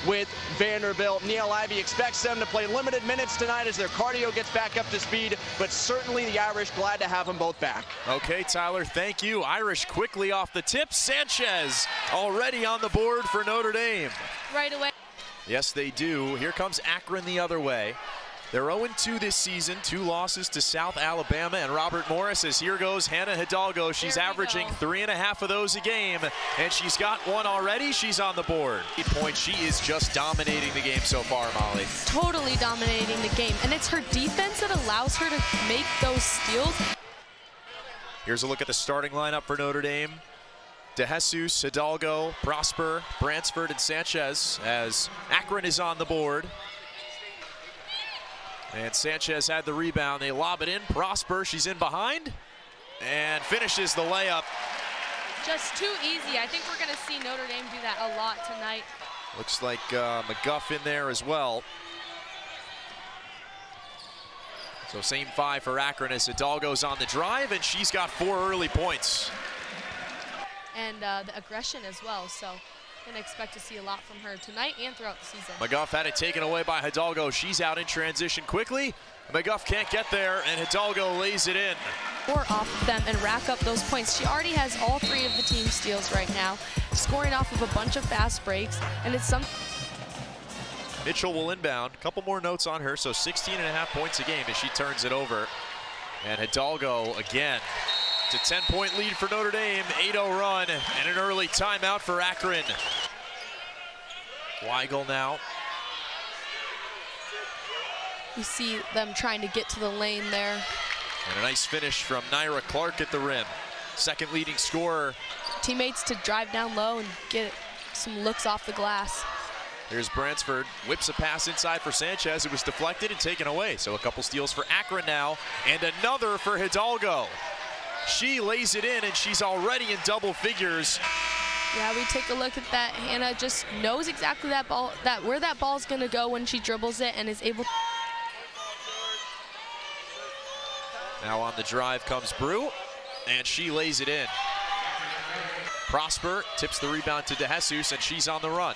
with Vanderbilt. Neil Ivey expects them to play limited minutes tonight as their cardio gets back up to speed, but certainly the Irish glad to have them both back. Okay, Tyler, thank you. Irish quickly off the tip. Sanchez already on the board for Notre Dame. Right away. Yes, they do. Here comes Akron the other way. They're 0-2 this season, 2 losses to South Alabama and Robert Morris. As here goes Hannah Hidalgo. She's averaging 3.5 of those a game, and she's got 1 already. She's on the board. 8 points. She is just dominating the game so far, Molly. Totally dominating the game, and it's her defense that allows her to make those steals. Here's a look at the starting lineup for Notre Dame. DeJesus, Hidalgo, Prosper, Bransford, and Sanchez as Akron is on the board. And Sanchez had the rebound. They lob it in. Prosper, she's in behind and finishes the layup. Just too easy. I think we're going to see Notre Dame do that a lot tonight. Looks like McGuff in there as well. So same 5 for Akron as Hidalgo's on the drive, and she's got 4 early points. And the aggression as well, so going to expect to see a lot from her tonight and throughout the season. McGuff had it taken away by Hidalgo. She's out in transition quickly. McGuff can't get there, and Hidalgo lays it in. Or off them and rack up those points. She already has all 3 of the team steals right now, scoring off of a bunch of fast breaks, and it's some. Mitchell will inbound. A couple more notes on her, so 16.5 points a game as she turns it over. And Hidalgo again. It's a 10-point lead for Notre Dame, 8-0 run, and an early timeout for Akron. Weigel now. You see them trying to get to the lane there. And a nice finish from Naira Clark at the rim. Second leading scorer. Teammates to drive down low and get some looks off the glass. Here's Bransford, whips a pass inside for Sanchez. It was deflected and taken away. So a couple steals for Akron now, and another for Hidalgo. She lays it in, and she's already in double figures. Yeah, we take a look at that. Hannah just knows exactly where that ball's going to go when she dribbles it and is able. Now on the drive comes Brew, and she lays it in. Prosper tips the rebound to DeJesus, and she's on the run.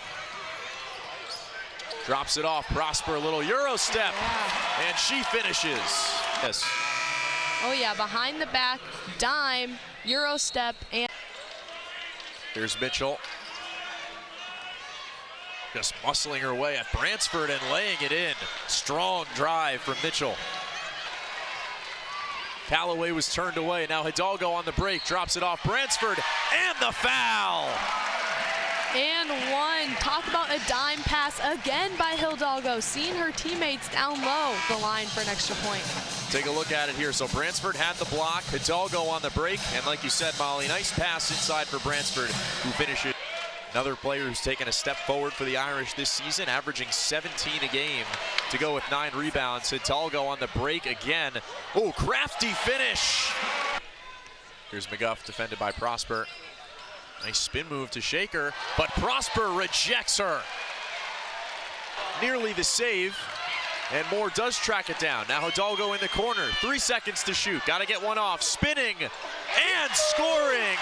Drops it off. Prosper, a little Euro step, and she finishes. Yes. Oh yeah, behind the back, dime, Euro step, and here's Mitchell. Just muscling her way at Bransford and laying it in. Strong drive from Mitchell. Callaway was turned away. Now Hidalgo on the break, drops it off Bransford, and the foul. And 1. Talk about a dime pass again by Hidalgo, seeing her teammates down low the line for an extra point. Take a look at it here. So Bransford had the block, Hidalgo on the break, and like you said, Molly, nice pass inside for Bransford, who finishes. Another player who's taken a step forward for the Irish this season, averaging 17 a game to go with 9 rebounds. Hidalgo on the break again. Oh, crafty finish. Here's McGuff, defended by Prosper. Nice spin move to Shaker, but Prosper rejects her. Nearly the save, and Moore does track it down. Now Hidalgo in the corner, 3 seconds to shoot. Got to get one off, spinning and scoring.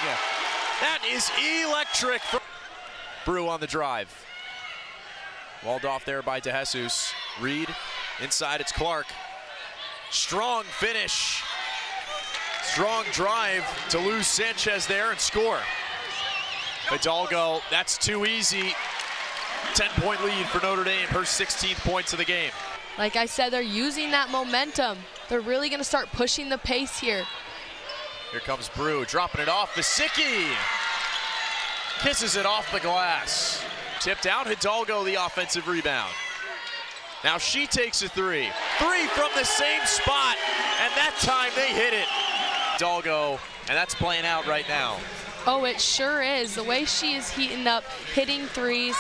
That is electric. Brew on the drive. Walled off there by DeJesus. Reed, inside it's Clark. Strong finish. Strong drive to lose Sanchez there and score. Hidalgo, that's too easy. 10-point lead for Notre Dame, her 16th points of the game. Like I said, they're using that momentum. They're really going to start pushing the pace here. Here comes Brew, dropping it off. Vasicki kisses it off the glass. Tipped out, Hidalgo the offensive rebound. Now she takes a 3. 3 from the same spot, and that time they hit it. Hidalgo, and that's playing out right now. Oh, it sure is. The way she is heating up, hitting threes.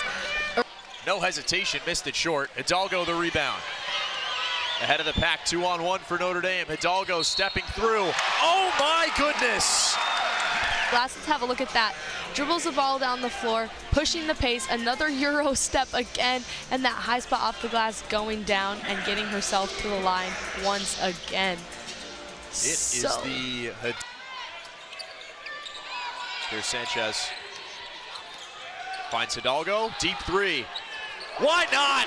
No hesitation, missed it short. Hidalgo the rebound. Ahead of the pack, 2-on-1 for Notre Dame. Hidalgo stepping through. Oh my goodness! Let's have a look at that. Dribbles the ball down the floor, pushing the pace, another Euro step again, and that high spot off the glass going down and getting herself to the line once again. Is the... Here's Sanchez. Finds Hidalgo, deep 3. Why not?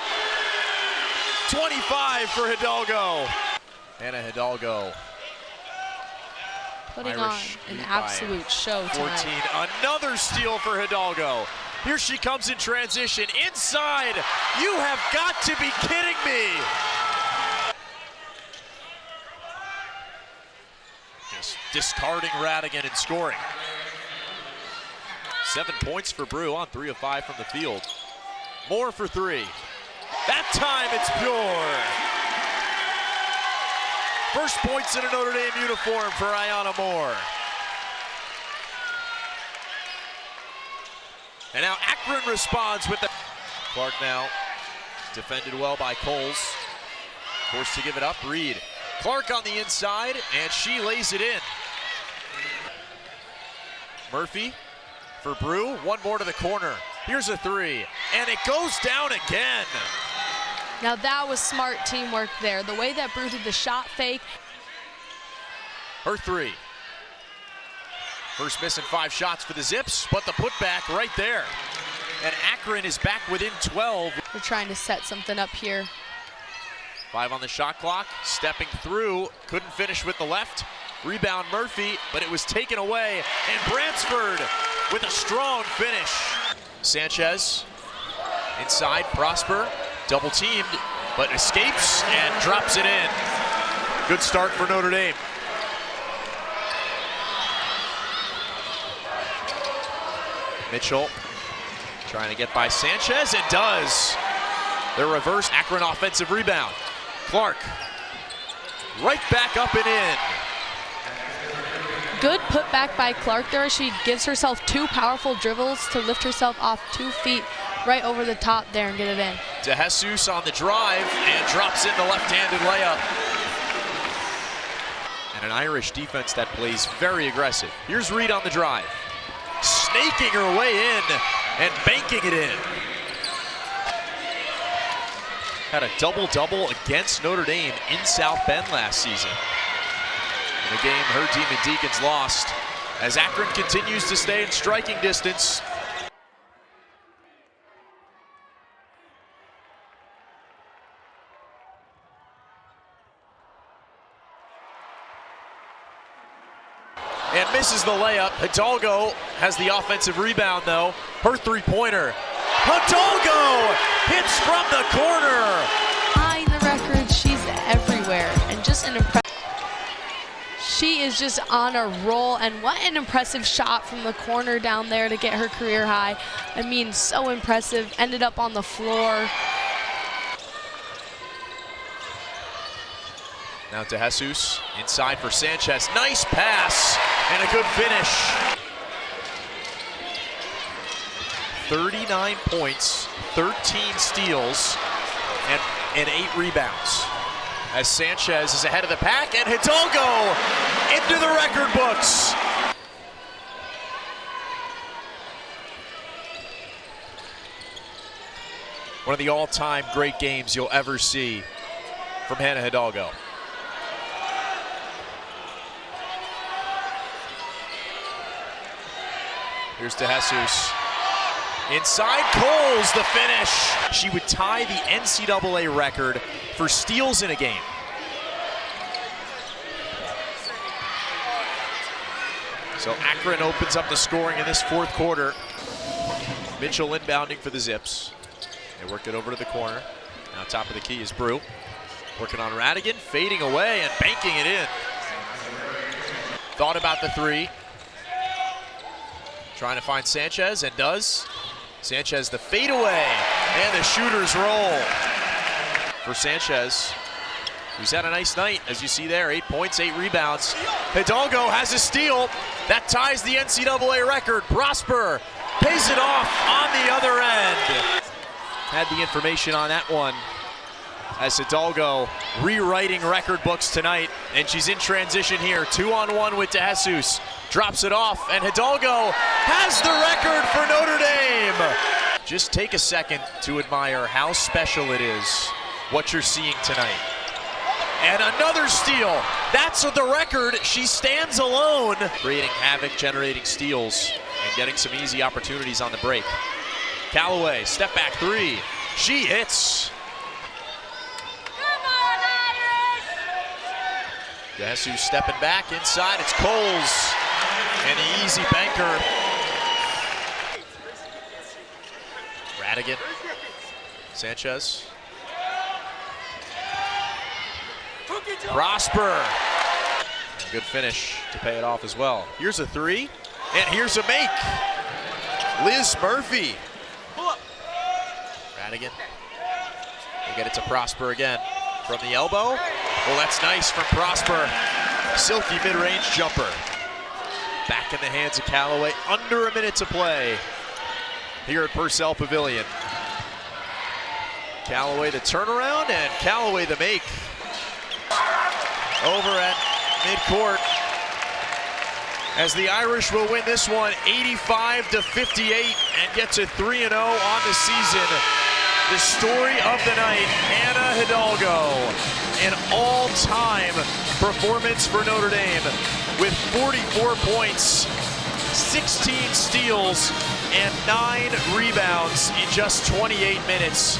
25 for Hidalgo. Hannah Hidalgo. Putting Irish on an lead absolute show 14. tonight. Another steal for Hidalgo. Here she comes in transition. Inside. You have got to be kidding me. Just discarding Radigan and scoring. 7 points for Brew on 3 of 5 from the field. Moore for 3. That time it's pure. First points in a Notre Dame uniform for Ayanna Moore. And now Akron responds with the... Clark now defended well by Coles. Forced to give it up, Reed. Clark on the inside, and she lays it in. Murphy for Brew, one more to the corner. Here's a 3, and it goes down again. Now that was smart teamwork there. The way that Brew did the shot fake. Her 3. First miss in 5 shots for the Zips, but the putback right there. And Akron is back within 12. We're trying to set something up here. 5 on the shot clock, stepping through, couldn't finish with the left. Rebound Murphy, but it was taken away. And Bransford with a strong finish. Sanchez inside, Prosper, double teamed, but escapes and drops it in. Good start for Notre Dame. Mitchell trying to get by Sanchez, and does. The reverse Akron offensive rebound. Clark right back up and in. Good putback by Clark there. She gives herself 2 powerful dribbles to lift herself off 2 feet right over the top there and get it in. DeJesus on the drive and drops in the left-handed layup. And an Irish defense that plays very aggressive. Here's Reed on the drive. Snaking her way in and banking it in. Had a double-double against Notre Dame in South Bend last season. In a game her Demon Deacons lost, as Akron continues to stay in striking distance. And misses the layup. Hidalgo has the offensive rebound though. Her 3-pointer. Hidalgo hits from the corner. Tying the record, she's everywhere, and just an impressive. She is just on a roll, and what an impressive shot from the corner down there to get her career high. I mean, so impressive. Ended up on the floor. Now to Jesus, inside for Sanchez. Nice pass and a good finish. 39 points, 13 steals, and 8 rebounds. As Sanchez is ahead of the pack, and Hidalgo into the record books. One of the all-time great games you'll ever see from Hannah Hidalgo. Here's DeJesus. Inside, Coles, the finish. She would tie the NCAA record for steals in a game. So Akron opens up the scoring in this 4th quarter. Mitchell inbounding for the Zips. They work it over to the corner. Now top of the key is Brew. Working on Radigan, fading away and banking it in. Thought about the 3. Trying to find Sanchez, and does. Sanchez the fadeaway, and the shooter's roll for Sanchez, who's had a nice night, as you see there. 8 points, 8 rebounds. Hidalgo has a steal. That ties the NCAA record. Prosper pays it off on the other end. Had the information on that one, as Hidalgo rewriting record books tonight, and she's in transition here. 2-on-1 with DeJesus. Drops it off, and Hidalgo has the record for Notre Dame. Just take a second to admire how special it is, what you're seeing tonight. And another steal. That's the record. She stands alone, creating havoc, generating steals, and getting some easy opportunities on the break. Callaway, step back 3. She hits. Guess who's stepping back inside? It's Coles. An easy banker. Radigan. Sanchez. Prosper. Good finish to pay it off as well. Here's a three, and here's a make. Liz Murphy. Radigan. We'll get it to Prosper again. From the elbow. Well, that's nice from Prosper. Silky mid-range jumper. Back in the hands of Callaway. Under a minute to play here at Purcell Pavilion. Callaway the turnaround, and Callaway the make. Over at midcourt, as the Irish will win this one 85-58 and get to 3-0 on the season. The story of the night, Hannah Hidalgo, an all-time performance for Notre Dame with 44 points, 16 steals, and 9 rebounds in just 28 minutes.